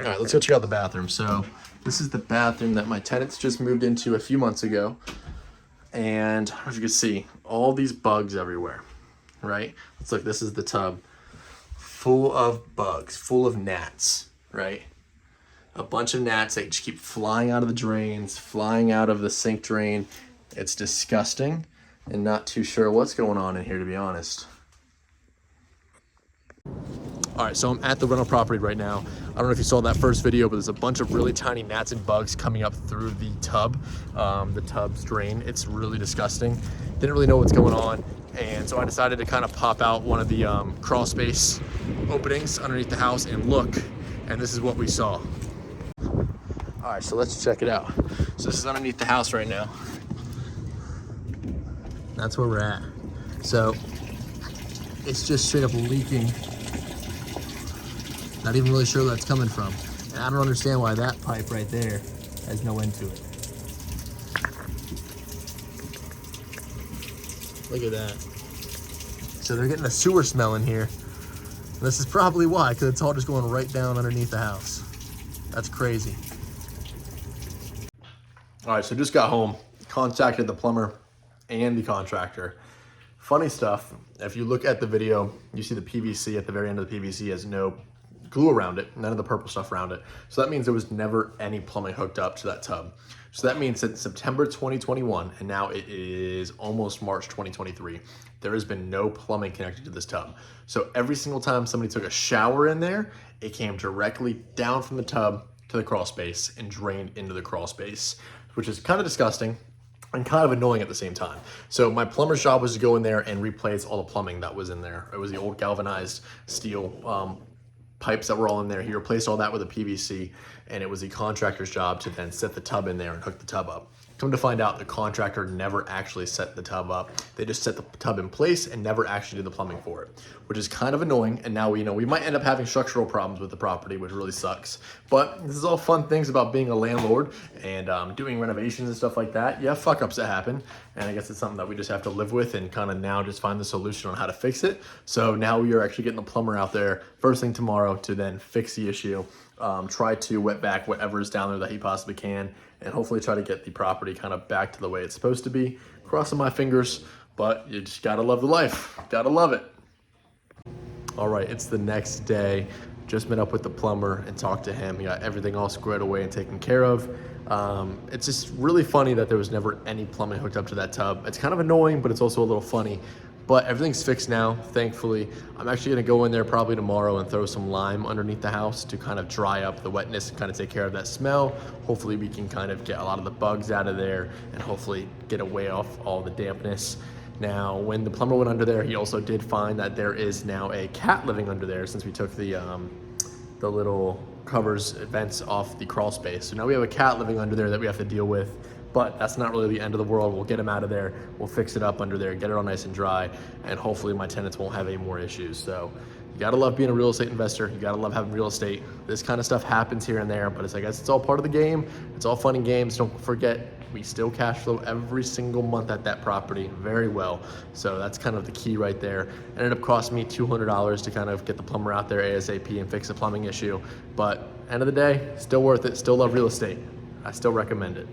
All right, let's go check out the bathroom. So this is the bathroom that my tenants just moved into a few months ago. And as you can see, all these bugs everywhere, right? Let's look, this is the tub. Full of bugs, full of gnats, right? A bunch of gnats that just keep flying out of the drains, flying out of the sink drain. It's disgusting and not too sure what's going on in here, to be honest. All right, so I'm at the rental property right now. I don't know if you saw that first video, but there's a bunch of really tiny gnats and bugs coming up through the tub's drain. It's really disgusting. Didn't really know what's going on. And so I decided to kind of pop out one of the crawl space openings underneath the house and look, and this is what we saw. All right, so let's check it out. So this is underneath the house right now. That's where we're at. So it's just straight up leaking. Not even really sure where that's coming from. And I don't understand why that pipe right there has no end to it. Look at that. So they're getting a sewer smell in here. And this is probably why, because it's all just going right down underneath the house. That's crazy. All right, so just got home, contacted the plumber and the contractor. Funny stuff, if you look at the video, you see the PVC at the very end of the PVC has no glue around it, none of the purple stuff around it. So that means there was never any plumbing hooked up to that tub. So that means since September 2021, and now it is almost March 2023, there has been no plumbing connected to this tub. So every single time somebody took a shower in there, it came directly down from the tub to the crawl space and drained into the crawl space, which is kind of disgusting and kind of annoying at the same time. So my plumber's job was to go in there and replace all the plumbing that was in there. It was the old galvanized steel pipes that were all in there. He replaced all that with a PVC, and it was the contractor's job to then set the tub in there and hook the tub up. Come to find out, the contractor never actually set the tub up. They just set the tub in place and never actually did the plumbing for it, which is kind of annoying. And now we know we might end up having structural problems with the property, which really sucks. But this is all fun things about being a landlord and doing renovations and stuff like that. Yeah, fuck ups that happen. And I guess it's something that we just have to live with and kind of now just find the solution on how to fix it. So now we are actually getting the plumber out there first thing tomorrow to then fix the issue. Try to wet back whatever is down there that he possibly can, and hopefully try to get the property kind of back to the way it's supposed to be. Crossing my fingers, but you just gotta love the life. Gotta love it. All right, it's the next day. Just met up with the plumber and talked to him. He got everything all squared away and taken care of. It's just really funny that there was never any plumbing hooked up to that tub. It's kind of annoying, but it's also a little funny. But everything's fixed now, thankfully. I'm actually gonna go in there probably tomorrow and throw some lime underneath the house to kind of dry up the wetness and kind of take care of that smell. Hopefully we can kind of get a lot of the bugs out of there and hopefully get away off all the dampness. Now, when the plumber went under there, he also did find that there is now a cat living under there since we took the little covers vents off the crawl space. So now we have a cat living under there that we have to deal with. But that's not really the end of the world. We'll get him out of there. We'll fix it up under there, get it all nice and dry, and hopefully my tenants won't have any more issues. So you gotta love being a real estate investor. You gotta love having real estate. This kind of stuff happens here and there, but I guess it's all part of the game. It's all fun and games. Don't forget, we still cash flow every single month at that property very well. So that's kind of the key right there. It ended up costing me $200 to kind of get the plumber out there ASAP and fix a plumbing issue. But end of the day, still worth it. Still love real estate. I still recommend it.